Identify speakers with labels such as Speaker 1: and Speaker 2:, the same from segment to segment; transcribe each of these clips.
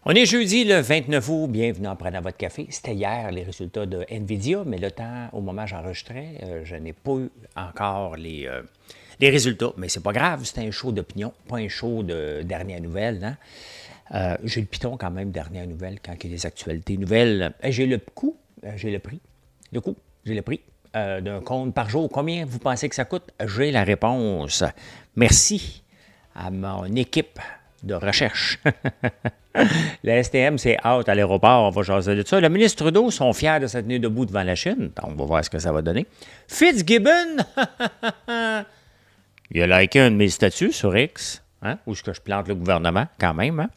Speaker 1: On est jeudi le 29 août, bienvenue en prenant votre café. C'était hier les résultats de NVIDIA, mais le temps, au moment où j'enregistrais, je n'ai pas eu encore les résultats. Mais c'est pas grave, c'était un show d'opinion, pas un show de dernière nouvelle. Hein? J'ai le piton quand même, dernière nouvelle, quand il y a des actualités nouvelles. J'ai le coût, j'ai le prix, j'ai le prix d'un compte par jour. Combien vous pensez que ça coûte? J'ai la réponse. Merci à mon équipe de recherche. Le STM, c'est out à l'aéroport, on va jaser de ça. Le ministre Trudeau sont fiers de se tenir debout devant la Chine. On va voir ce que ça va donner. Fitzgibbon, il a liké un de mes statuts sur X, hein, où est-ce que je plante le gouvernement, quand même.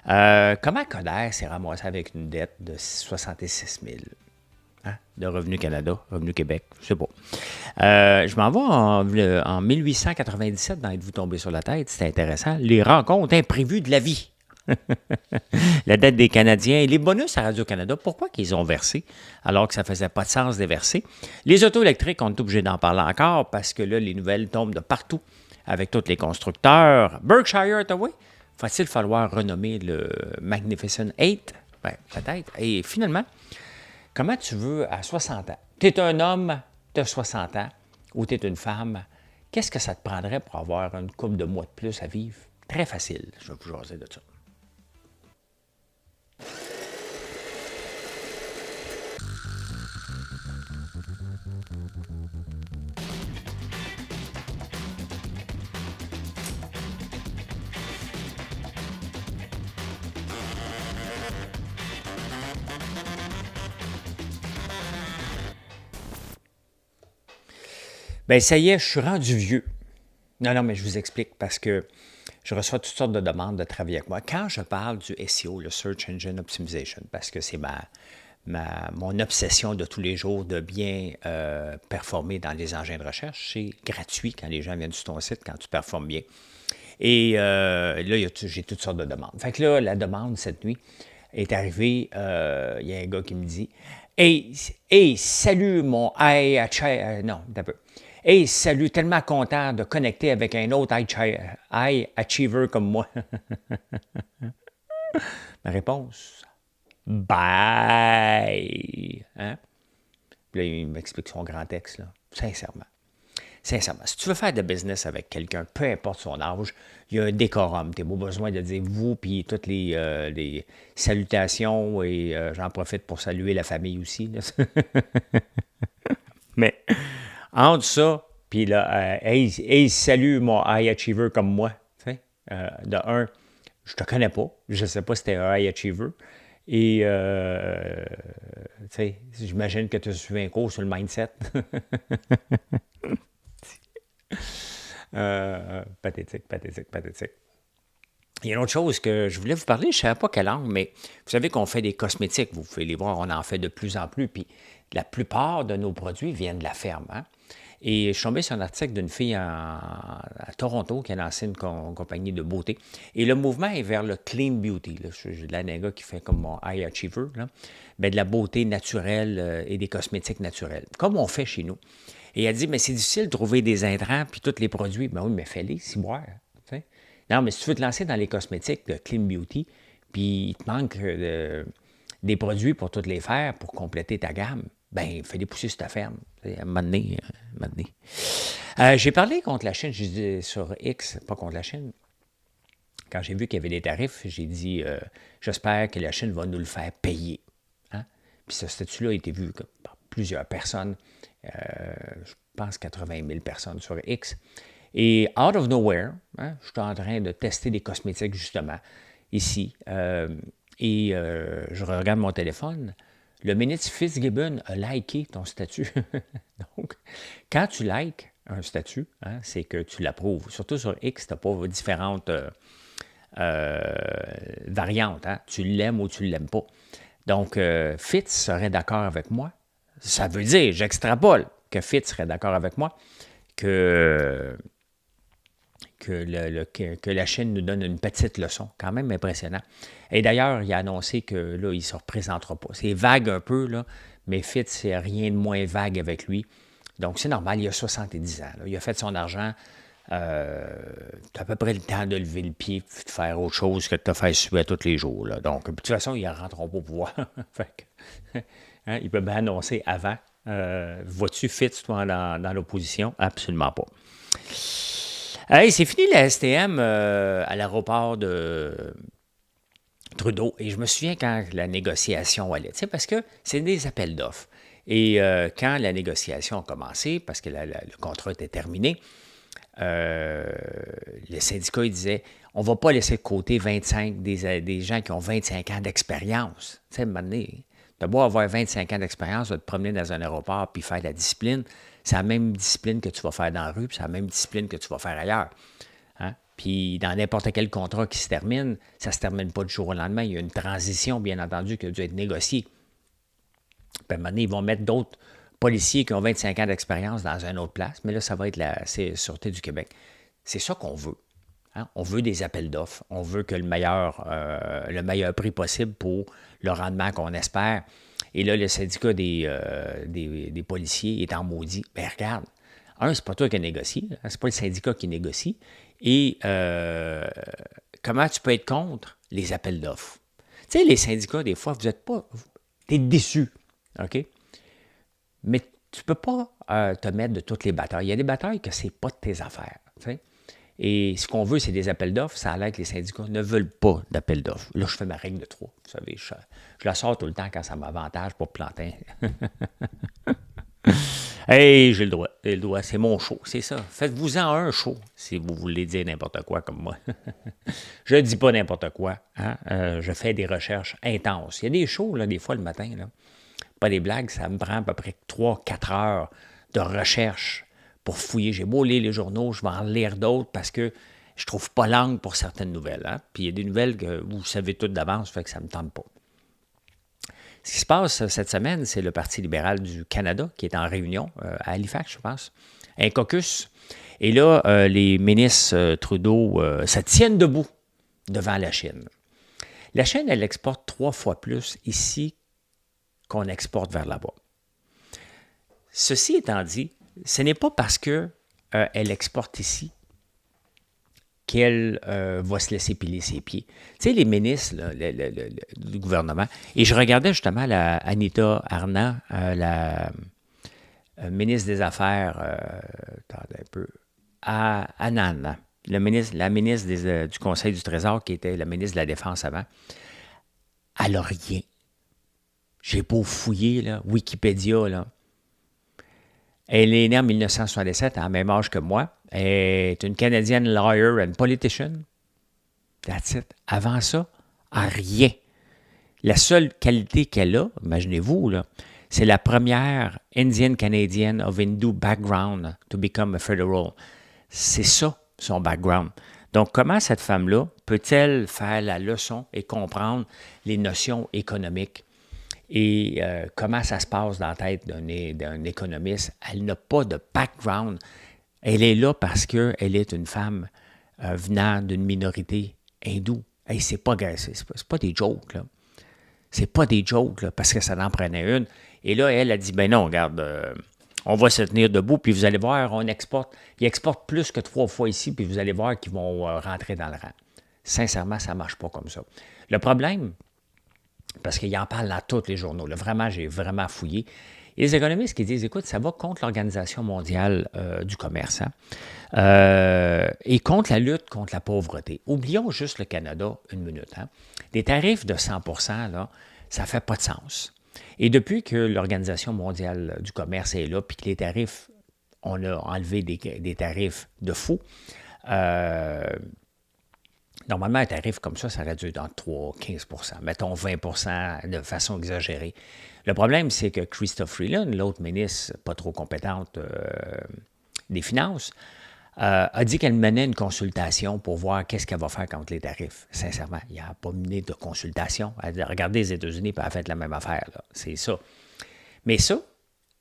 Speaker 1: Hein. Comment Coder s'est ramassé avec une dette de 66 000 hein, de Revenu Canada, Revenu Québec, je sais pas. Je m'en vais en 1897 dans Êtes-vous tombé sur la tête, c'était intéressant. Les rencontres imprévues de la vie. La dette des Canadiens et les bonus à Radio-Canada, pourquoi qu'ils ont versé alors que ça ne faisait pas de sens de les verser? Les autos électriques, on est obligé d'en parler encore parce que là, les nouvelles tombent de partout avec tous les constructeurs. Berkshire Hathaway, va-t-il falloir renommer le Magnificent 8? Ben, peut-être. Et finalement, comment tu veux à 60 ans? Tu es un homme, tu as 60 ans, ou tu es une femme, qu'est-ce que ça te prendrait pour avoir une couple de mois de plus à vivre? Très facile, je vais vous jaser de ça. Bien, ça y est, je suis rendu vieux. Non, mais je vous explique parce que je reçois toutes sortes de demandes de travailler avec moi. Quand je parle du SEO, le Search Engine Optimization, parce que c'est mon obsession de tous les jours de bien performer dans les engins de recherche, c'est gratuit quand les gens viennent sur ton site, quand tu performes bien. Et là, j'ai toutes sortes de demandes. Fait que là, la demande cette nuit est arrivée. Il y a un gars qui me dit Hey, salut mon non, un peu. Hey, salut, tellement content de connecter avec un autre high achiever comme moi. Ma réponse Bye. Hein? Puis là, il m'explique son grand texte, là. Sincèrement. Sincèrement, si tu veux faire de business avec quelqu'un, peu importe son âge, il y a un décorum. Tu n'as pas besoin de dire vous, puis toutes les salutations, et j'en profite pour saluer la famille aussi. Là. Mais entre ça, puis là, hey, salut mon high achiever comme moi. De un, je te connais pas, je ne sais pas si tu es un high achiever. Et, j'imagine que tu as suivi un cours sur le mindset. Pathétique. Il y a une autre chose que je voulais vous parler, je ne savais pas quelle langue, mais vous savez qu'on fait des cosmétiques, vous pouvez les voir, on en fait de plus en plus, puis la plupart de nos produits viennent de la ferme. Hein? Et je suis tombé sur un article d'une fille à Toronto qui a lancé une compagnie de beauté. Et le mouvement est vers le clean beauty. Là. J'ai de un gars qui fait comme mon high achiever, là. Bien, de la beauté naturelle et des cosmétiques naturels, comme on fait chez nous. Et elle dit, mais c'est difficile de trouver des intrants puis tous les produits. Ben oui, mais fais-les, si boire. T'sais. Non, mais si tu veux te lancer dans les cosmétiques de clean beauty, puis il te manque des produits pour toutes les faire, pour compléter ta gamme, ben fais-les pousser sur ta ferme. À un moment donné. J'ai parlé contre la Chine, j'ai dit sur X, pas contre la Chine. Quand j'ai vu qu'il y avait des tarifs, j'ai dit, j'espère que la Chine va nous le faire payer. Hein? Puis ce statut-là a été vu par plusieurs personnes. Je pense 80 000 personnes sur X. Et out of nowhere, hein, je suis en train de tester des cosmétiques justement ici. Je regarde mon téléphone. Le ministre Fitzgibbon a liké ton statut. Donc, quand tu likes un statut, hein, c'est que tu l'approuves. Surtout sur X, tu n'as pas différentes variantes. Hein. Tu l'aimes ou tu ne l'aimes pas. Donc, Fitz serait d'accord avec moi. Ça veut dire, j'extrapole, que Fitz serait d'accord avec moi, que la Chine nous donne une petite leçon, quand même impressionnant. Et d'ailleurs, il a annoncé que là, il ne se représentera pas. C'est vague un peu, là, mais Fitz, c'est rien de moins vague avec lui. Donc, c'est normal, il a 70 ans. Là. Il a fait son argent tu as à peu près le temps de lever le pied et de faire autre chose que de te faire suer tous les jours. Là. Donc, de toute façon, ils ne rentreront pas au pouvoir. Fait que, hein, ils peuvent bien annoncer avant. Vois-tu Fitz, toi, dans l'opposition? Absolument pas. Hey, c'est fini la STM à l'aéroport de Trudeau. Et je me souviens quand la négociation allait, parce que c'est des appels d'offres. Et quand la négociation a commencé, parce que le contrat était terminé, les syndicats ils disaient on ne va pas laisser de côté 25 des gens qui ont 25 ans d'expérience. Tu sais, à un moment donné, tu as beau avoir 25 ans d'expérience, va te promener dans un aéroport puis faire de la discipline. C'est la même discipline que tu vas faire dans la rue, puis c'est la même discipline que tu vas faire ailleurs. Hein? Puis dans n'importe quel contrat qui se termine, ça ne se termine pas du jour au lendemain. Il y a une transition, bien entendu, qui a dû être négociée. Puis à un moment donné, ils vont mettre d'autres policiers qui ont 25 ans d'expérience dans une autre place, mais là, ça va être la Sûreté du Québec. C'est ça qu'on veut. Hein? On veut des appels d'offres. On veut que le meilleur prix possible pour le rendement qu'on espère. Et là, le syndicat des policiers est en maudit. Bien, regarde, c'est pas toi qui négocie, c'est pas le syndicat qui négocie. Et comment tu peux être contre les appels d'offres? Tu sais, les syndicats, des fois, vous n'êtes pas... Tu es déçu, OK? Mais tu ne peux pas te mettre de toutes les batailles. Il y a des batailles que ce n'est pas de tes affaires. T'sais? Et ce qu'on veut, c'est des appels d'offres. Ça a l'air que les syndicats ne veulent pas d'appels d'offres. Là, je fais ma règle de 3. Vous savez, je la sors tout le temps quand ça m'avantage pour planter. Hey, j'ai le droit. J'ai le droit. C'est mon show. C'est ça. Faites-vous-en un show si vous voulez dire n'importe quoi comme moi. Je ne dis pas n'importe quoi. Hein? Je fais des recherches intenses. Il y a des shows, là, des fois, le matin. Là. Pas des blagues, ça me prend à peu près 3-4 heures de recherche pour fouiller. J'ai beau lire les journaux, je vais en lire d'autres parce que je trouve pas langue pour certaines nouvelles. Hein? Puis il y a des nouvelles que vous savez toutes d'avance, fait que ça ne me tente pas. Ce qui se passe cette semaine, c'est le Parti libéral du Canada qui est en réunion à Halifax, je pense, un caucus. Et là, les ministres Trudeau se tiennent debout devant la Chine. La Chine, elle exporte 3 fois plus ici qu'on exporte vers là-bas. Ceci étant dit, ce n'est pas parce qu'elle exporte ici qu'elle va se laisser piler ses pieds. Tu sais, les ministres là, du gouvernement, et je regardais justement Anita Arnott, la ministre des Affaires, attendez un peu, à Annan, la ministre du Conseil du Trésor, qui était la ministre de la Défense avant, elle n'a rien. J'ai beau fouiller, là, Wikipédia, là. Elle est née en 1967, à la même âge que moi. Elle est une Canadian lawyer and politician. That's it. Avant ça, rien. La seule qualité qu'elle a, imaginez-vous, là, c'est la première Indian Canadian of Hindu background to become a federal. C'est ça, son background. Donc, comment cette femme-là peut-elle faire la leçon et comprendre les notions économiques? Et comment ça se passe dans la tête d'un économiste? Elle n'a pas de background. Elle est là parce qu'elle est une femme venant d'une minorité hindoue. Hey, c'est pas des jokes, là. C'est pas des jokes, là, parce que ça en prenait une. Et là, elle a dit, ben non, regarde, on va se tenir debout, puis vous allez voir, ils exportent plus que 3 fois ici, puis vous allez voir qu'ils vont rentrer dans le rang. Sincèrement, ça ne marche pas comme ça. Le problème, parce qu'il en parle dans tous les journaux. Là, vraiment, j'ai vraiment fouillé. Et les économistes qui disent, écoute, ça va contre l'Organisation mondiale du commerce et contre la lutte contre la pauvreté. Oublions juste le Canada une minute. Hein. Des tarifs de 100 %, là, ça ne fait pas de sens. Et depuis que l'Organisation mondiale du commerce est là, puis que les tarifs, on a enlevé des tarifs de fou, normalement, un tarif comme ça aurait dû être entre 3 et 15 %, mettons 20 % de façon exagérée. Le problème, c'est que Chrystia Freeland, l'autre ministre pas trop compétente des Finances, a dit qu'elle menait une consultation pour voir qu'est-ce qu'elle va faire contre les tarifs. Sincèrement, il n'y a pas mené de consultation. Elle a dit, regardez les États-Unis, puis elle a fait la même affaire. Là. C'est ça. Mais ça,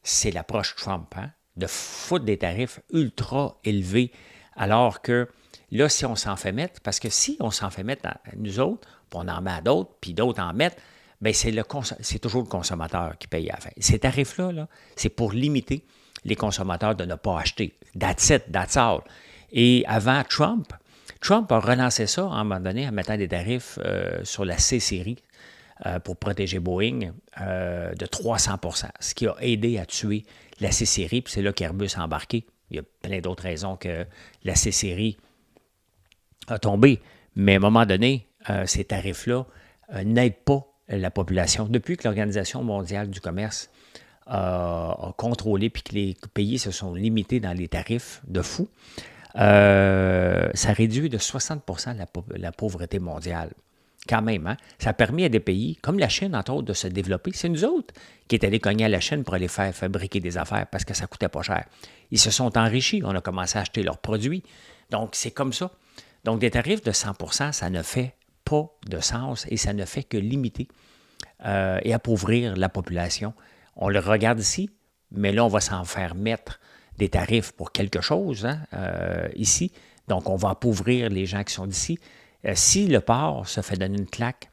Speaker 1: c'est l'approche Trump, hein, de foutre des tarifs ultra élevés, alors que là, si on s'en fait mettre, parce que si on s'en fait mettre à nous autres, puis on en met à d'autres, puis d'autres en mettent, bien, c'est toujours le consommateur qui paye à la fin. Ces tarifs-là, là, c'est pour limiter les consommateurs de ne pas acheter. That's it, that's all. Et avant Trump a relancé ça à un moment donné en mettant des tarifs sur la C-série pour protéger Boeing de 300%, ce qui a aidé à tuer la C-série, puis c'est là qu'Airbus a embarqué. Il y a plein d'autres raisons que la C-série a tombé, mais à un moment donné, ces tarifs-là n'aident pas la population. Depuis que l'Organisation mondiale du commerce a contrôlé puis que les pays se sont limités dans les tarifs de fou, ça réduit de 60% la pauvreté mondiale. Quand même, hein? Ça a permis à des pays, comme la Chine, entre autres, de se développer. C'est nous autres qui est allés cogner à la Chine pour aller faire fabriquer des affaires parce que ça ne coûtait pas cher. Ils se sont enrichis. On a commencé à acheter leurs produits. Donc, c'est comme ça. Donc, des tarifs de 100%, ça ne fait pas de sens et ça ne fait que limiter et appauvrir la population. On le regarde ici, mais là, on va s'en faire mettre des tarifs pour quelque chose hein, ici. Donc, on va appauvrir les gens qui sont d'ici. Si le porc se fait donner une claque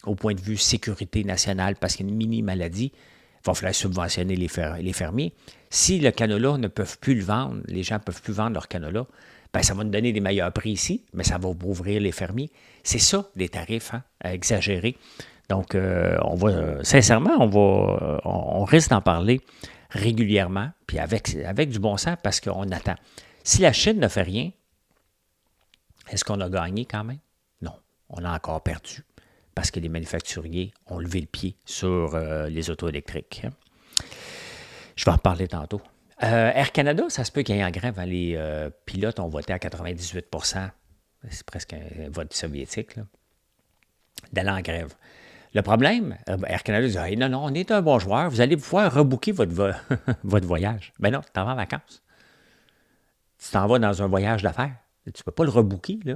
Speaker 1: au point de vue sécurité nationale parce qu'il y a une mini-maladie, il va falloir subventionner les fermiers. Si le canola ne peuvent plus le vendre, les gens ne peuvent plus vendre leur canola, bien, ça va nous donner des meilleurs prix ici, mais ça va ouvrir les fermiers. C'est ça, des tarifs hein, exagérés. Donc, sincèrement, on risque d'en parler régulièrement, puis avec du bon sens, parce qu'on attend. Si la Chine ne fait rien, est-ce qu'on a gagné quand même? Non, on a encore perdu, parce que les manufacturiers ont levé le pied sur les autos électriques. Je vais en parler tantôt. Air Canada, ça se peut qu'il y ait en grève. Hein, les pilotes ont voté à 98%. C'est presque un vote soviétique, là, d'aller en grève. Le problème, Air Canada dit hey, non, on est un bon joueur, vous allez pouvoir rebooker votre voyage. Ben non, tu t'en vas en vacances. Tu t'en vas dans un voyage d'affaires. Tu ne peux pas le rebooker, là.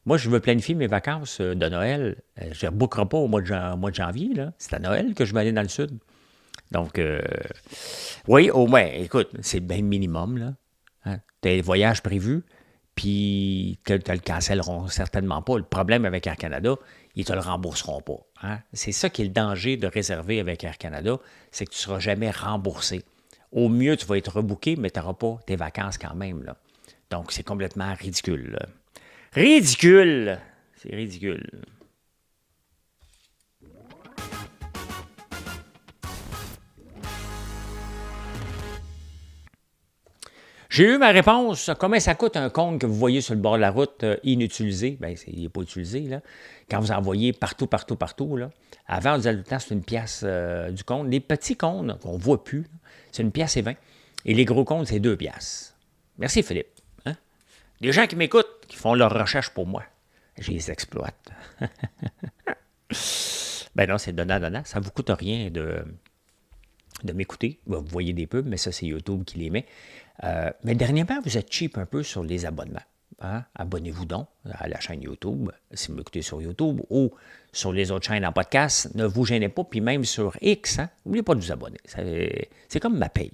Speaker 1: Moi, je veux planifier mes vacances de Noël. Je ne rebookerai pas au mois de janvier, là. C'est à Noël que je vais aller dans le sud. Donc, oui, au moins, écoute, c'est bien le minimum, là. Hein? Tu as les voyages prévus, puis ils te le cancelleront certainement pas. Le problème avec Air Canada, ils ne te le rembourseront pas. Hein? C'est ça qui est le danger de réserver avec Air Canada, c'est que tu ne seras jamais remboursé. Au mieux, tu vas être rebooké, mais tu n'auras pas tes vacances quand même, là. Donc, c'est complètement ridicule. Là. Ridicule! C'est ridicule. J'ai eu ma réponse. Combien ça coûte un compte que vous voyez sur le bord de la route inutilisé? Bien, il n'est pas utilisé, là. Quand vous envoyez partout, là. Avant, on disait tout le temps, c'est une pièce du compte. Les petits comptes qu'on ne voit plus, là, c'est une pièce et 20. Et les gros comptes, c'est 2 piastres. Merci, Philippe. Hein? Les gens qui m'écoutent, qui font leurs recherches pour moi, je les exploite. Ben non, c'est donnant. Ça ne vous coûte rien de m'écouter. Vous voyez des pubs, mais ça, c'est YouTube qui les met. Mais dernièrement, vous êtes cheap un peu sur les abonnements. Hein? Abonnez-vous donc à la chaîne YouTube, si vous m'écoutez sur YouTube ou sur les autres chaînes en podcast. Ne vous gênez pas, puis même sur X, hein? N'oubliez pas de vous abonner. C'est comme ma paye.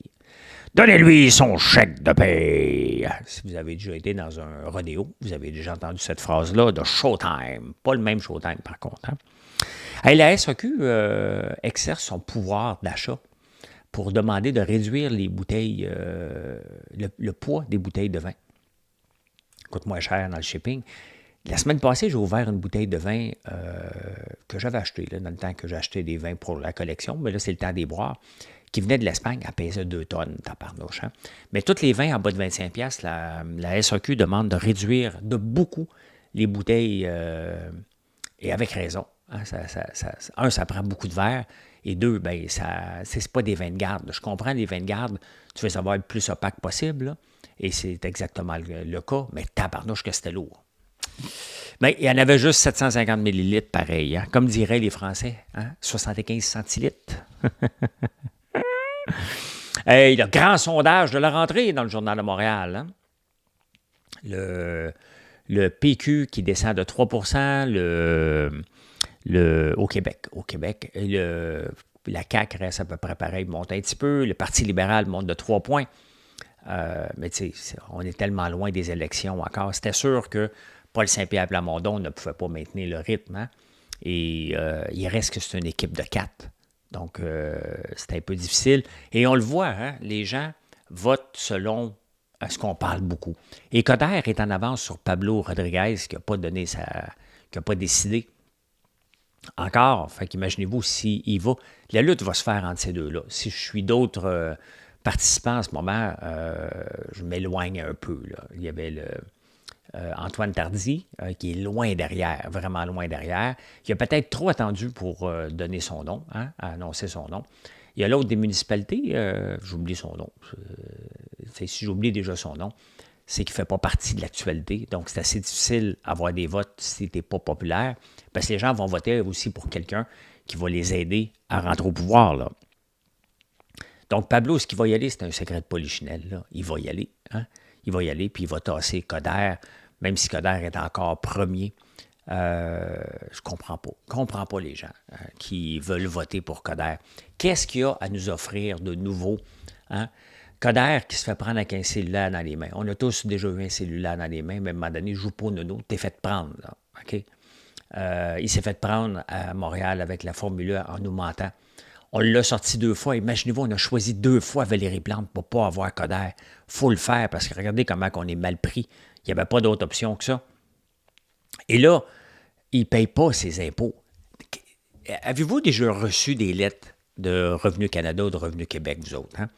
Speaker 1: Donnez-lui son chèque de paye. Si vous avez déjà été dans un rodéo, vous avez déjà entendu cette phrase-là de Showtime. Pas le même Showtime, par contre. Hein? Hey, la SAQ exerce son pouvoir d'achat pour demander de réduire les bouteilles, le poids des bouteilles de vin. Ça coûte moins cher dans le shipping. La semaine passée, j'ai ouvert une bouteille de vin que j'avais achetée, là, dans le temps que j'achetais des vins pour la collection, mais là, c'est le temps des boire, qui venait de l'Espagne, elle pesait 2 tonnes, tabarnouche. Hein? Mais tous les vins en bas de 25$, la SAQ demande de réduire de beaucoup les bouteilles, et avec raison. Hein? Ça prend beaucoup de verre. Et 2, bien, c'est pas des vins de garde. Je comprends les vins de garde, tu veux savoir le plus opaque possible, là, et c'est exactement le cas, mais tabarnouche que c'était lourd. Bien, il y en avait juste 750 ml pareil, hein, comme diraient les Français, hein, 75 centilitres. Hey, le grand sondage de la rentrée dans le Journal de Montréal. Hein. Le PQ qui descend de 3 au Québec. La CAQ reste à peu près pareil, monte un petit peu. Le Parti libéral monte de 3 points. Mais tu sais, on est tellement loin des élections encore. C'était sûr que Paul Saint-Pierre Plamondon ne pouvait pas maintenir le rythme. Hein? Et il reste que c'est une équipe de 4. Donc, c'était un peu difficile. Et on le voit, hein? Les gens votent selon ce qu'on parle beaucoup. Et Coderre est en avance sur Pablo Rodriguez, qui n'a pas donné qui n'a pas décidé encore. Fait qu'imaginez-vous s'il va. La lutte va se faire entre ces deux-là. Si je suis d'autres participants en ce moment, je m'éloigne un peu. Là. Il y avait Antoine Tardy, qui est loin derrière, vraiment loin derrière. Il a peut-être trop attendu pour donner son nom, annoncer son nom. Il y a l'autre des municipalités, j'oublie son nom. Si j'oublie déjà son nom, c'est qu'il ne fait pas partie de l'actualité. Donc, c'est assez difficile d'avoir des votes si tu n'es pas populaire, parce que les gens vont voter aussi pour quelqu'un qui va les aider à rentrer au pouvoir. Là. Donc, Pablo, est-ce qu'il va y aller? C'est un secret de polichinelle. Là. Il va y aller. Hein? Il va y aller, puis il va tasser Coderre, même si Coderre est encore premier. Je ne comprends pas. Je ne comprends pas les gens qui veulent voter pour Coderre. Qu'est-ce qu'il y a à nous offrir de nouveau? Hein? Coderre qui se fait prendre avec un cellulaire dans les mains. On a tous déjà eu un cellulaire dans les mains, mais à un moment donné, joue pas nono, t'es fait prendre. Là, OK? Il s'est fait prendre à Montréal avec la Formule 1 en nous mentant. On l'a sorti 2 fois. Imaginez-vous, on a choisi 2 fois Valérie Plante pour ne pas avoir Coderre. Il faut le faire parce que regardez comment on est mal pris. Il n'y avait pas d'autre option que ça. Et là, il ne paye pas ses impôts. Avez-vous déjà reçu des lettres de Revenu Canada ou de Revenu Québec, vous autres? Hein?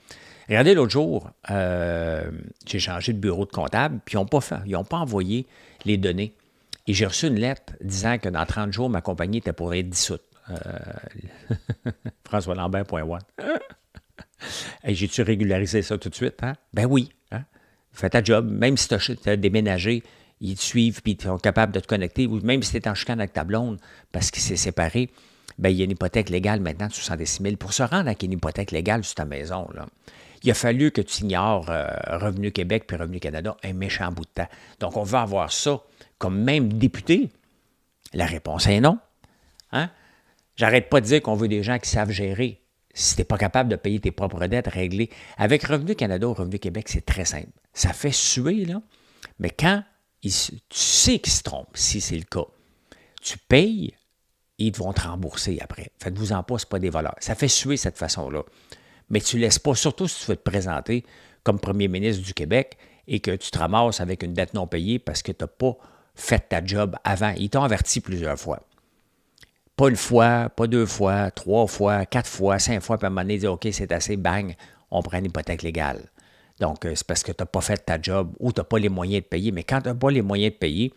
Speaker 1: Regardez, l'autre jour, j'ai changé de bureau de comptable, puis ils n'ont pas envoyé les données. Et j'ai reçu une lettre disant que dans 30 jours, ma compagnie était pour être dissoute. François Lambert.one. Hey, j'ai-tu régularisé ça tout de suite? Hein? Ben oui. Hein? Fais ta job. Même si tu as déménagé, ils te suivent et ils sont capables de te connecter. Ou même si tu es en chicane avec ta blonde parce qu'il s'est séparé, ben, il y a une hypothèque légale maintenant de 66 000 pour se rendre avec une hypothèque légale sur ta maison. Là. Il a fallu que tu ignores Revenu Québec puis Revenu Canada un méchant bout de temps. Donc, on veut avoir ça comme même député. La réponse est non. Hein? J'arrête pas de dire qu'on veut des gens qui savent gérer. Si tu n'es pas capable de payer tes propres dettes, régler. Avec Revenu Canada ou Revenu Québec, c'est très simple. Ça fait suer, là. Mais quand tu sais qu'ils se trompent, si c'est le cas, tu payes et ils vont te rembourser après. Faites-vous-en pas, ce n'est pas des voleurs. Ça fait suer cette façon-là. Mais tu ne laisses pas, surtout si tu veux te présenter comme premier ministre du Québec et que tu te ramasses avec une dette non payée parce que tu n'as pas fait ta job avant. Ils t'ont averti plusieurs fois. Pas une fois, pas 2 fois, 3 fois, 4 fois, 5 fois, puis à un moment donné, dire OK, c'est assez, bang, on prend une hypothèque légale. Donc, c'est parce que tu n'as pas fait ta job ou tu n'as pas les moyens de payer. Mais quand tu n'as pas les moyens de payer,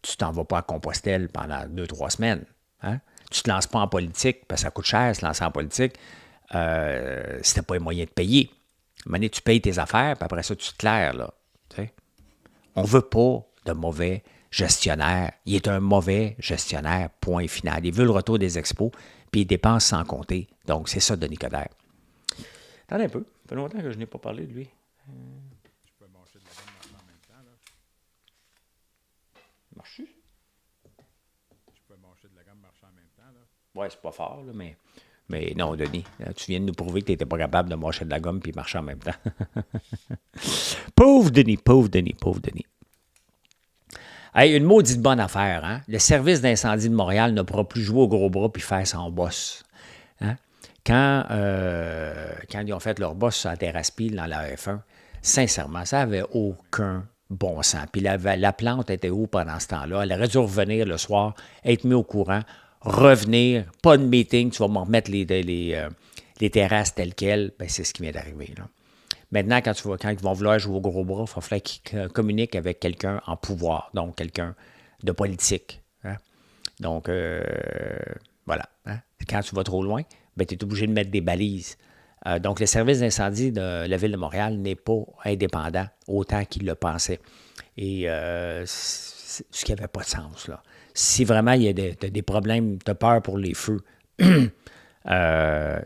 Speaker 1: tu t'en vas pas à Compostelle pendant 2-3 semaines. Hein? Tu ne te lances pas en politique, parce que ça coûte cher se lancer en politique, si tu n'as pas les moyens de payer. À un moment donné, tu payes tes affaires, puis après ça, tu te claires. Là, on ne veut pas de mauvais gestionnaire. Il est un mauvais gestionnaire, point final. Il veut le retour des expos, puis il dépense sans compter. Donc, c'est ça, Denis Coderre. Attendez un peu. Ça fait longtemps que je n'ai pas parlé de lui.
Speaker 2: Je peux mâcher de la gomme marchant en même temps, là.
Speaker 1: Marche-tu?
Speaker 2: Je peux mâcher de la gomme marchant en même temps, là.
Speaker 1: Ouais, c'est pas fort, là, mais non, Denis, tu viens de nous prouver que tu n'étais pas capable de mâcher de la gomme puis marcher en même temps. Pauvre Denis, pauvre Denis, pauvre Denis. Hey, une maudite bonne affaire, hein? Le service d'incendie de Montréal ne pourra plus jouer au gros bras puis faire son boss. Hein? Quand ils ont fait leur boss sur la terrasse pile dans la F1, sincèrement, ça n'avait aucun bon sens. Puis la plante était où pendant ce temps-là? Elle aurait dû revenir le soir, être mis au courant, revenir, pas de meeting, tu vas me remettre les terrasses telles quelles. Ben, c'est ce qui vient d'arriver, là. Maintenant, quand ils vont vouloir jouer au gros bras, il va falloir qu'ils communiquent avec quelqu'un en pouvoir, donc quelqu'un de politique. Hein? Donc, voilà. Hein? Quand tu vas trop loin, ben, tu es obligé de mettre des balises. Donc, le service d'incendie de la Ville de Montréal n'est pas indépendant autant qu'il le pensait. Et ce qui n'avait pas de sens, là. Si vraiment il y a des problèmes, tu as peur pour les feux,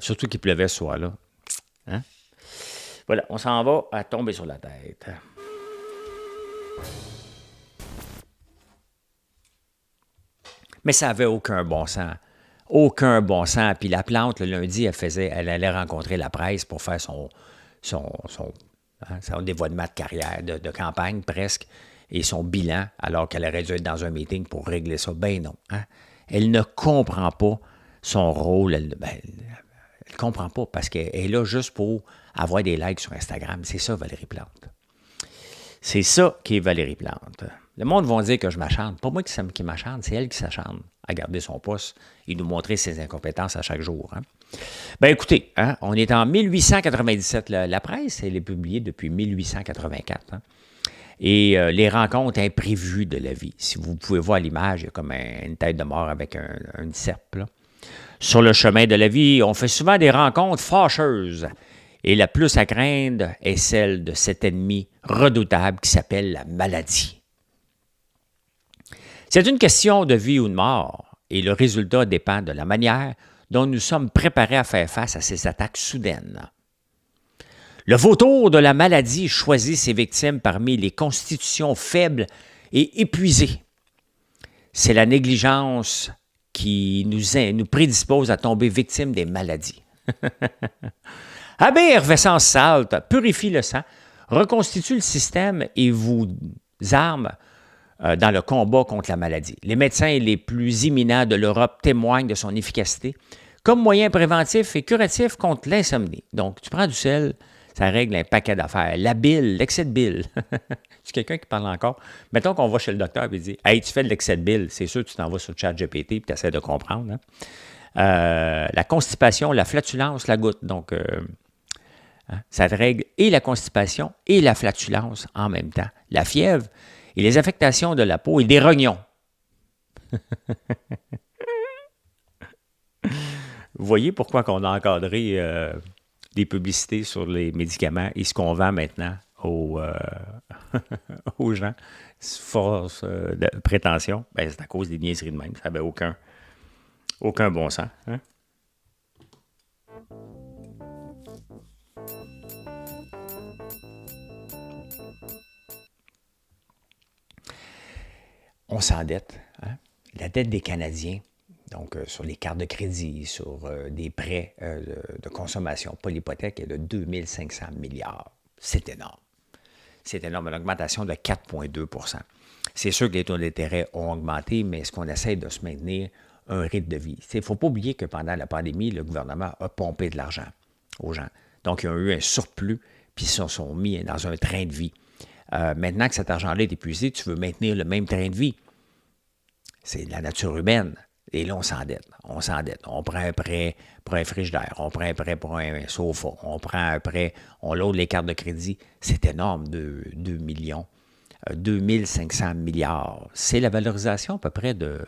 Speaker 1: surtout qu'il pleuvait ce soir-là. Hein? Voilà, on s'en va à tomber sur la tête. Mais ça n'avait aucun bon sens. Aucun bon sens. Puis la plante, le lundi, elle allait rencontrer la presse pour faire son dévoilement de carrière, de campagne presque, et son bilan, alors qu'elle aurait dû être dans un meeting pour régler ça. Ben non. Hein? Elle ne comprend pas son rôle. Elle ne comprend pas parce qu'elle est là juste pour avoir des likes sur Instagram. C'est ça, Valérie Plante. C'est ça qui est Valérie Plante. Le monde va dire que je m'acharne. Pas moi qui m'acharne, c'est elle qui s'acharne à garder son poste et nous montrer ses incompétences à chaque jour. Hein. Ben écoutez, hein, on est en 1897. La presse, elle est publiée depuis 1884. Hein. Et les rencontres imprévues de la vie. Si vous pouvez voir l'image, il y a comme une tête de mort avec un serpe. Là. Sur le chemin de la vie, on fait souvent des rencontres fâcheuses. Et la plus à craindre est celle de cet ennemi redoutable qui s'appelle la maladie. C'est une question de vie ou de mort, et le résultat dépend de la manière dont nous sommes préparés à faire face à ces attaques soudaines. Le vautour de la maladie choisit ses victimes parmi les constitutions faibles et épuisées. C'est la négligence qui nous prédispose à tomber victimes des maladies. Abbé effervescence salte, purifie le sang, reconstitue le système et vous arme dans le combat contre la maladie. Les médecins les plus imminents de l'Europe témoignent de son efficacité comme moyen préventif et curatif contre l'insomnie. Donc, tu prends du sel, ça règle un paquet d'affaires. La bile, l'excès de bile. C'est quelqu'un qui parle encore. Mettons qu'on va chez le docteur et il dit « Hey, tu fais de l'excès de bile. » C'est sûr, tu t'en vas sur ChatGPT et tu essaies de comprendre. Hein? La constipation, la flatulence, la goutte. Donc, ça te règle et la constipation et la flatulence en même temps. La fièvre et les affectations de la peau et des rognons. Vous voyez pourquoi on a encadré des publicités sur les médicaments et ce qu'on vend maintenant aux gens, force de prétention. Ben, c'est à cause des niaiseries de même. Ça n'avait aucun bon sens. Hein? On s'endette. Hein? La dette des Canadiens, donc sur les cartes de crédit, sur des prêts de consommation, pas l'hypothèque, est de 2500 milliards. C'est énorme. C'est énorme, une augmentation de 4,2 %. C'est sûr que les taux d'intérêt ont augmenté, mais est-ce qu'on essaie de se maintenir un rythme de vie? Il ne faut pas oublier que pendant la pandémie, le gouvernement a pompé de l'argent aux gens. Donc, ils ont eu un surplus, puis ils se sont mis dans un train de vie. Maintenant que cet argent-là est épuisé, tu veux maintenir le même train de vie. C'est la nature humaine. Et là, on s'endette. On s'endette. On prend un prêt pour un frigidaire. On prend un prêt pour un sofa. On prend un prêt, on load les cartes de crédit. C'est énorme, 2 millions. 2500 milliards. C'est la valorisation à peu près de...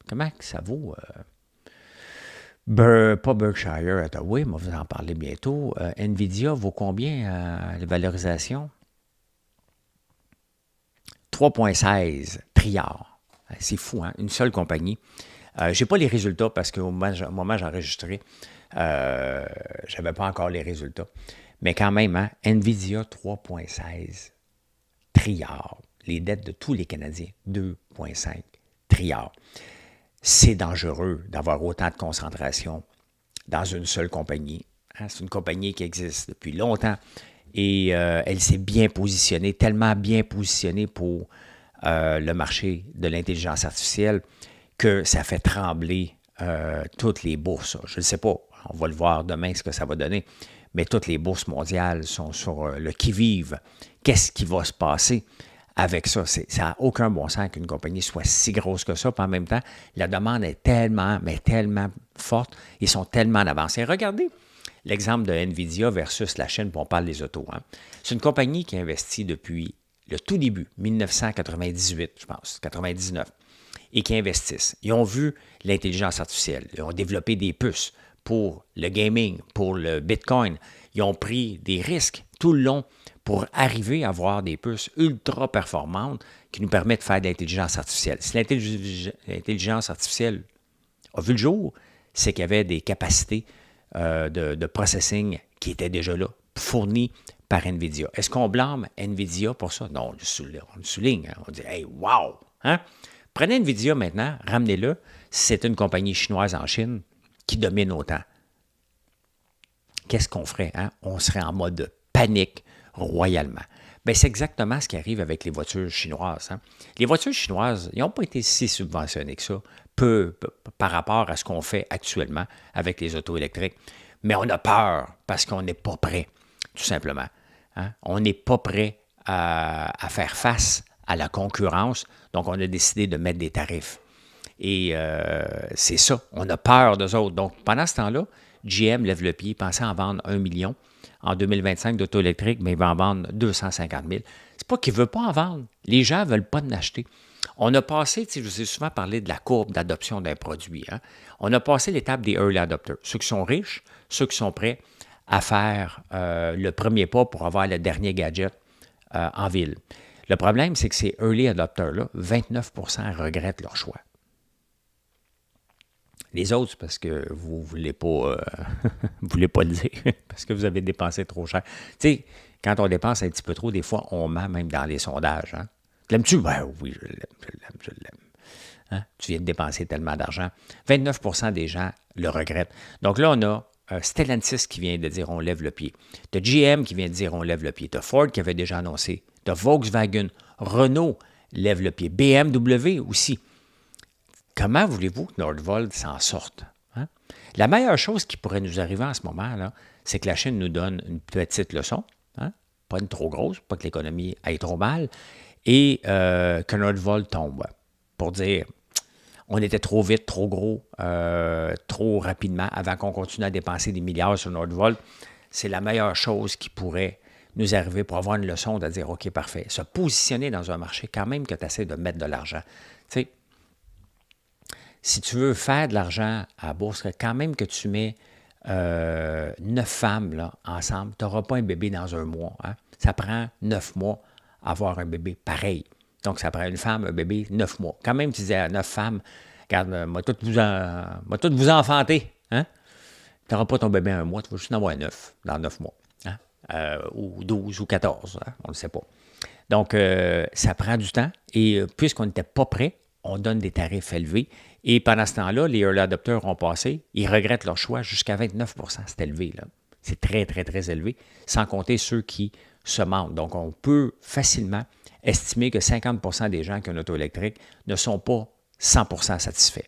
Speaker 1: Comment que ça vaut? Pas Berkshire Hathaway, mais on va vous en parler bientôt. Nvidia vaut combien la valorisation? 3,16 trilliards. C'est fou, hein? Une seule compagnie. Je n'ai pas les résultats parce qu'au moment où j'ai enregistré, je n'avais pas encore les résultats. Mais quand même, hein, Nvidia, 3,16 trilliards. Les dettes de tous les Canadiens, 2,5 trilliards. C'est dangereux d'avoir autant de concentration dans une seule compagnie. Hein? C'est une compagnie qui existe depuis longtemps et elle s'est bien positionnée, tellement bien positionnée pour le marché de l'intelligence artificielle que ça fait trembler toutes les bourses. Je ne sais pas, on va le voir demain ce que ça va donner, mais toutes les bourses mondiales sont sur le qui-vive. Qu'est-ce qui va se passer avec ça? Ça n'a aucun bon sens qu'une compagnie soit si grosse que ça, puis en même temps, la demande est tellement, mais tellement forte, ils sont tellement en avance. Et regardez l'exemple de Nvidia versus la Chine, puis on parle des autos. Hein. C'est une compagnie qui investit depuis le tout début, 1998, je pense, 99, et qui investissent. Ils ont vu l'intelligence artificielle. Ils ont développé des puces pour le gaming, pour le Bitcoin. Ils ont pris des risques tout le long pour arriver à avoir des puces ultra performantes qui nous permettent de faire de l'intelligence artificielle. Si l'intelligence artificielle a vu le jour, c'est qu'il y avait des capacités de processing qui étaient déjà là, fournies par NVIDIA. Est-ce qu'on blâme NVIDIA pour ça? Non, on le souligne. Hein? On dit « Hey, wow! Hein? » Prenez NVIDIA maintenant, ramenez-le. C'est une compagnie chinoise en Chine qui domine autant. Qu'est-ce qu'on ferait? Hein? On serait en mode panique royalement. Bien, c'est exactement ce qui arrive avec les voitures chinoises. Hein? Les voitures chinoises, ils n'ont pas été si subventionnées que ça, peu par rapport à ce qu'on fait actuellement avec les autos électriques. mais on a peur parce qu'on n'est pas prêt, tout simplement. Hein? On n'est pas prêt à faire face à la concurrence, donc on a décidé de mettre des tarifs. Et c'est ça, on a peur d'eux autres. Donc, pendant ce temps-là, GM lève le pied, pensait en vendre 1 million en 2025 d'auto électrique, mais il va en vendre 250 000. C'est pas qu'il ne veut pas en vendre. Les gens ne veulent pas en acheter. On a passé, je vous ai souvent parlé de la courbe d'adoption d'un produit. Hein? On a passé l'étape des early adopters. Ceux qui sont riches, ceux qui sont prêts à faire le premier pas pour avoir le dernier gadget en ville. Le problème, c'est que ces early adopters-là, 29 regrettent leur choix. Les autres, c'est parce que vous ne voulez pas, voulez pas le dire, parce que vous avez dépensé trop cher. Tu sais, quand on dépense un petit peu trop, des fois, on ment même dans les sondages. Hein? L'aimes-tu? Ben oui, je l'aime. Hein? Tu viens de dépenser tellement d'argent. 29 des gens le regrettent. Donc là, on a Stellantis qui vient de dire on lève le pied. Tu as GM qui vient de dire on lève le pied. Tu as Ford qui avait déjà annoncé. Tu as Volkswagen. Renault lève le pied. BMW aussi. Comment voulez-vous que Nordvolt s'en sorte? Hein? La meilleure chose qui pourrait nous arriver en ce moment, là, c'est que la Chine nous donne une petite leçon, hein? Pas une trop grosse, pas que l'économie aille trop mal, et que Nordvolt tombe pour dire on était trop vite, trop gros, trop rapidement avant qu'on continue à dépenser des milliards sur Nordvolt. C'est la meilleure chose qui pourrait nous arriver pour avoir une leçon de dire OK, parfait. Se positionner dans un marché quand même que tu essaies de mettre de l'argent. Tu sais, si tu veux faire de l'argent à la bourse, quand même que tu mets 9 femmes là, ensemble, tu n'auras pas un bébé dans un mois. Hein? Ça prend 9 mois à avoir un bébé pareil. Donc, ça prend une femme, un bébé, 9 mois. Quand même, tu disais à 9 femmes, regarde, moi, tout vous enfanter. Hein? Tu n'auras pas ton bébé un mois, tu vas juste en avoir 9 dans 9 mois. Hein? Ou 12 ou 14, hein? On ne le sait pas. Donc, ça prend du temps. Et puisqu'on n'était pas prêt, on donne des tarifs élevés. Et pendant ce temps-là, les early adopters ont passé. Ils regrettent leur choix jusqu'à 29 %. C'est élevé, là. C'est très, très, très élevé, sans compter ceux qui se mentent. Donc, on peut facilement estimer que 50 % des gens qui ont une auto électrique ne sont pas 100 % satisfaits.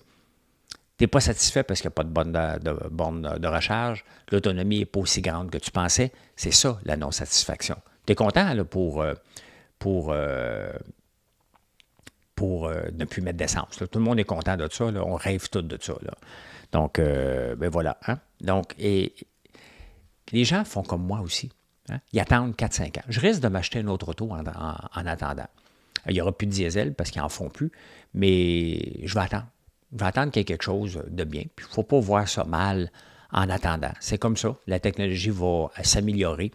Speaker 1: Tu n'es pas satisfait parce qu'il n'y a pas de borne de recharge, l'autonomie n'est pas aussi grande que tu pensais. C'est ça, la non-satisfaction. Tu es content là, pour ne plus mettre d'essence. Là. Tout le monde est content de ça. Là. On rêve tous de ça. Là. Donc, ben voilà. Hein? Donc, et les gens font comme moi aussi. Hein? Ils attendent 4-5 ans. Je risque de m'acheter une autre auto en attendant. Il n'y aura plus de diesel parce qu'ils n'en font plus, mais je vais attendre. Je vais attendre qu'il y ait quelque chose de bien. Puis, il ne faut pas voir ça mal en attendant. C'est comme ça. La technologie va s'améliorer,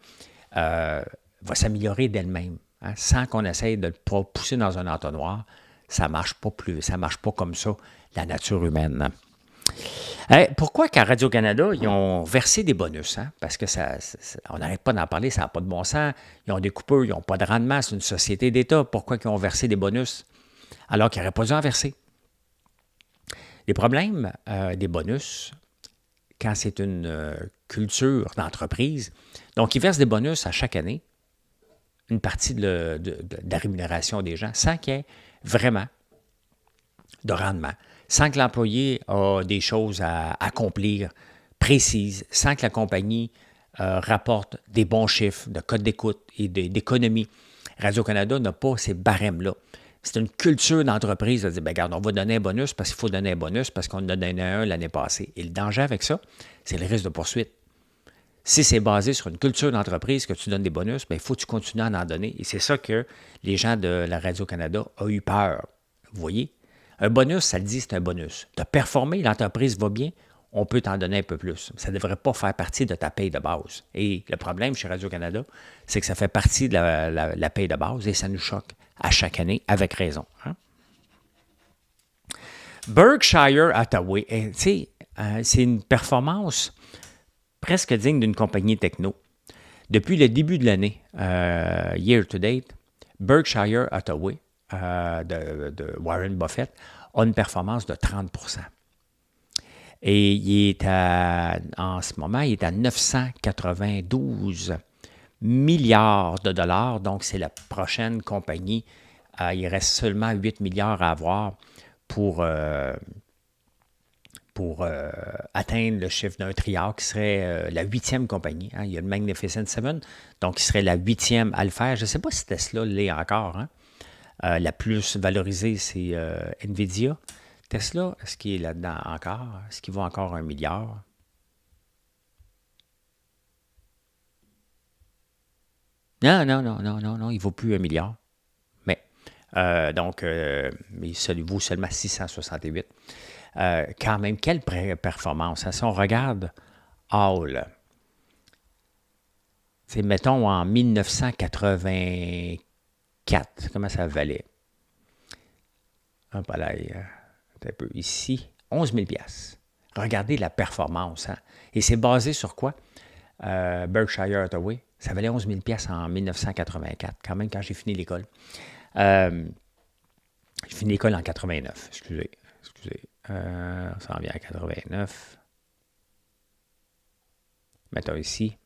Speaker 1: d'elle-même. Hein? Sans qu'on essaye de le pousser dans un entonnoir, ça ne marche pas plus. Ça ne marche pas comme ça, la nature humaine. Hein? Pourquoi qu'à Radio-Canada, ils ont versé des bonus? Hein? Parce que on n'arrête pas d'en parler, ça n'a pas de bon sens. Ils ont des coupeurs, ils n'ont pas de rendement, c'est une société d'État. Pourquoi ils ont versé des bonus alors qu'ils n'auraient pas dû en verser? Les problèmes des bonus, quand c'est une culture d'entreprise, donc ils versent des bonus à chaque année, une partie de la rémunération des gens, sans qu'il y ait vraiment de rendement, sans que l'employé a des choses à accomplir précises, sans que la compagnie rapporte des bons chiffres de code d'écoute et d'économie. Radio-Canada n'a pas ces barèmes-là. C'est une culture d'entreprise de dire, bien, regarde, on va donner un bonus parce qu'il faut donner un bonus parce qu'on en a donné un l'année passée. Et le danger avec ça, c'est le risque de poursuite. Si c'est basé sur une culture d'entreprise que tu donnes des bonus, bien, il faut que tu continues à en donner. Et c'est ça que les gens de la Radio-Canada ont eu peur. Vous voyez? Un bonus, ça le dit, c'est un bonus. Tu as performé, l'entreprise va bien, on peut t'en donner un peu plus. Ça ne devrait pas faire partie de ta paye de base. Et le problème chez Radio-Canada, c'est que ça fait partie de la paye de base et ça nous choque à chaque année, avec raison. Hein? Berkshire Hathaway, c'est une performance presque digne d'une compagnie techno. Depuis le début de l'année, year to date, Berkshire Hathaway, de Warren Buffett, a une performance de 30 %. Et en ce moment, il est à 992 milliards de dollars. Donc, c'est la prochaine compagnie. Il reste seulement 8 milliards à avoir pour pour atteindre le chiffre d'un triard qui serait la 8e compagnie. Hein. Il y a le Magnificent Seven, donc qui serait la 8e à le faire. Je ne sais pas si Tesla l'est encore. Hein. La plus valorisée, c'est Nvidia. Tesla, est-ce qu'il est là-dedans encore? Est-ce qu'il vaut encore 1 milliard? Non, non, non, non, non, non, il ne vaut plus 1 milliard. Mais, mais il vaut seulement 668. Quand même, quelle performance. Hein? Si on regarde Hall, mettons en 1984, comment ça valait? Hop là, un peu ici, 11 000 $. Regardez la performance. Hein? Et c'est basé sur quoi? Berkshire Hathaway. Ça valait 11 000 $ en 1984, quand même, quand j'ai fini l'école. J'ai fini l'école en 89, excusez. On s'en vient à 89. Mettons ici.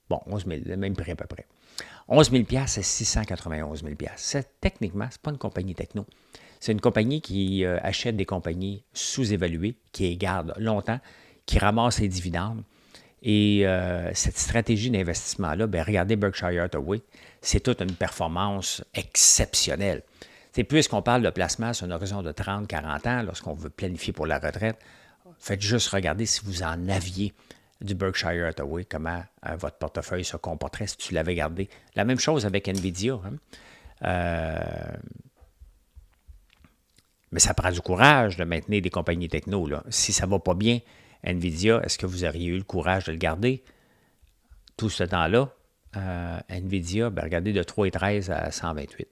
Speaker 1: Bon, 11 000, le même prix à peu près. 11 000 $, c'est 691 000 $. Techniquement, ce n'est pas une compagnie techno. C'est une compagnie qui achète des compagnies sous-évaluées, qui les garde longtemps, qui ramasse les dividendes. Et cette stratégie d'investissement-là, bien, regardez Berkshire Hathaway, c'est toute une performance exceptionnelle. C'est puisqu'on parle de placement sur un horizon de 30-40 ans, lorsqu'on veut planifier pour la retraite, faites juste regarder si vous en aviez du Berkshire Hathaway, comment votre portefeuille se comporterait si tu l'avais gardé. La même chose avec Nvidia. Hein? Mais ça prend du courage de maintenir des compagnies techno. Là. Si ça ne va pas bien, Nvidia, est-ce que vous auriez eu le courage de le garder? Tout ce temps-là, Nvidia, ben regardez de 3,13 à 128.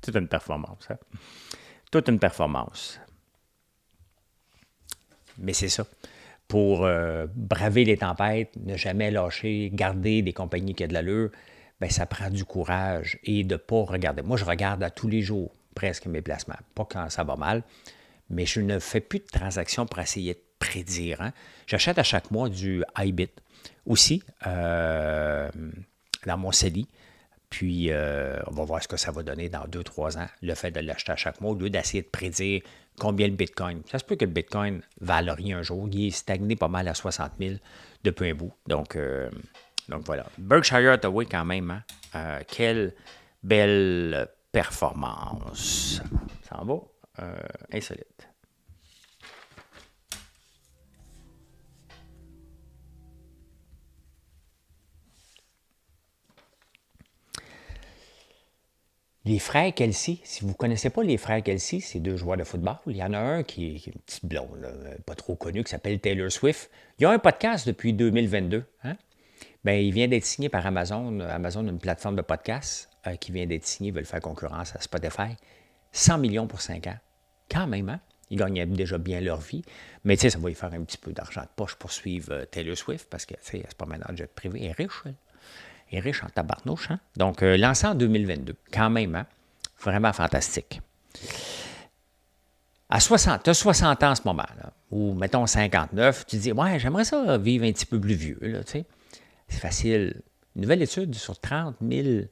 Speaker 1: Toute une performance. Hein? Toute une performance. Mais c'est ça. Pour braver les tempêtes, ne jamais lâcher, garder des compagnies qui ont de l'allure, ben ça prend du courage et de ne pas regarder. Moi, je regarde à tous les jours presque mes placements. Pas quand ça va mal, mais je ne fais plus de transactions pour essayer de prédire. Hein? J'achète à chaque mois du iBit aussi dans mon CELI. Puis, on va voir ce que ça va donner dans 2-3 ans, le fait de l'acheter à chaque mois, au lieu d'essayer de prédire combien le Bitcoin. Ça se peut que le Bitcoin vale rien un jour. Il est stagné pas mal à 60 000 depuis un bout. Donc voilà. Berkshire Hathaway, quand même, hein? Quelle belle performance. Ça en va? Insolite. Les frères Kelsey, si vous ne connaissez pas les frères Kelsey, c'est 2 joueurs de football. Il y en a un qui est une petite blonde, là, pas trop connu, qui s'appelle Taylor Swift. Il a un podcast depuis 2022. Hein? Bien, il vient d'être signé par Amazon. Amazon, une plateforme de podcast qui vient d'être signée, veut le faire concurrence à Spotify. 100 millions pour 5 ans. Quand même, hein? Ils gagnent déjà bien leur vie. Mais tu sais, ça va lui faire un petit peu d'argent de poche pour suivre Taylor Swift parce que, tu sais, c'est pas maintenant un jet privé. Elle est riche, elle. Elle est riche en tabarnouche. Hein? Donc, lancé en 2022. Quand même, hein? Vraiment fantastique. À 60, tu as 60 ans en ce moment, là, ou mettons 59, tu te dis, ouais, j'aimerais ça vivre un petit peu plus vieux. Là, tu sais. C'est facile. Une nouvelle étude sur 30 000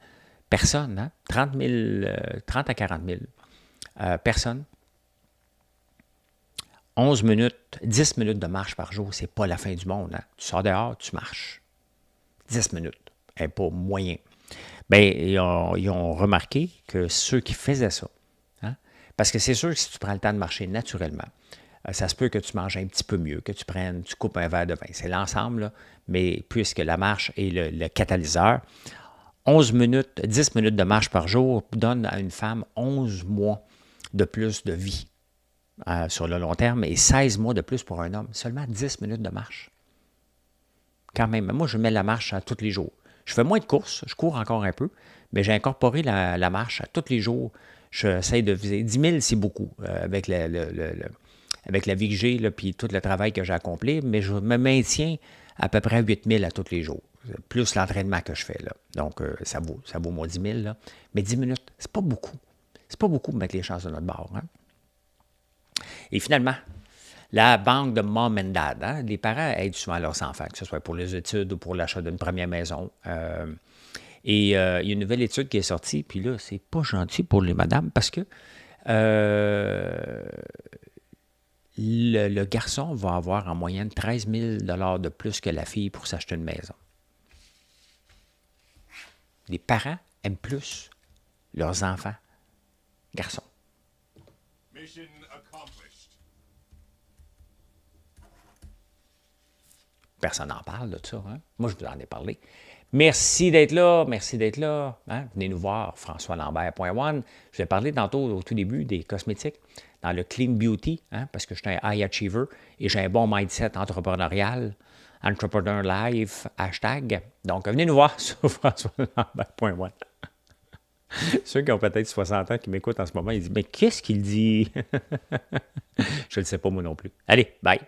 Speaker 1: personnes, hein? 30 à 40 000 personnes. 11 minutes, 10 minutes de marche par jour, c'est pas la fin du monde. Hein? Tu sors dehors, tu marches. 10 minutes. Et pas moyen. Bien, ils ont remarqué que ceux qui faisaient ça, hein? Parce que c'est sûr que si tu prends le temps de marcher naturellement, ça se peut que tu manges un petit peu mieux, que tu coupes un verre de vin. C'est l'ensemble, là, mais puisque la marche est le catalyseur, 11 minutes, 10 minutes de marche par jour donne à une femme 11 mois de plus de vie sur le long terme et 16 mois de plus pour un homme. Seulement 10 minutes de marche. Quand même, moi, je mets la marche à tous les jours. Je fais moins de courses, je cours encore un peu, mais j'ai incorporé la marche à tous les jours. J'essaie de viser. 10 000, c'est beaucoup avec la vie que j'ai puis tout le travail que j'ai accompli, mais je me maintiens à peu près à 8 000 à tous les jours, plus l'entraînement que je fais. Là. Donc, ça vaut moins 10 000. Là. Mais 10 minutes, c'est pas beaucoup. C'est pas beaucoup de mettre les chances de notre bord. Hein? Et finalement, la banque de mom and dad. Hein? Les parents aident souvent leurs enfants, que ce soit pour les études ou pour l'achat d'une première maison. Il y a une nouvelle étude qui est sortie, puis là, c'est pas gentil pour les madames parce que le garçon va avoir en moyenne 13 000 de plus que la fille pour s'acheter une maison. Les parents aiment plus leurs enfants garçons.
Speaker 3: Mission accomplished.
Speaker 1: Personne n'en parle de ça. Hein? Moi, je vous en ai parlé. Merci d'être là. Merci d'être là. Hein? Venez nous voir, françoislambert.one. Je vous ai parlé tantôt, au tout début, des cosmétiques dans le Clean Beauty, hein? Parce que je suis un high achiever et j'ai un bon mindset entrepreneurial. Entrepreneur Life, hashtag. Donc, venez nous voir sur françoislambert.one. Ceux qui ont peut-être 60 ans qui m'écoutent en ce moment, ils disent « Mais qu'est-ce qu'il dit? » Je ne le sais pas moi non plus. Allez, bye!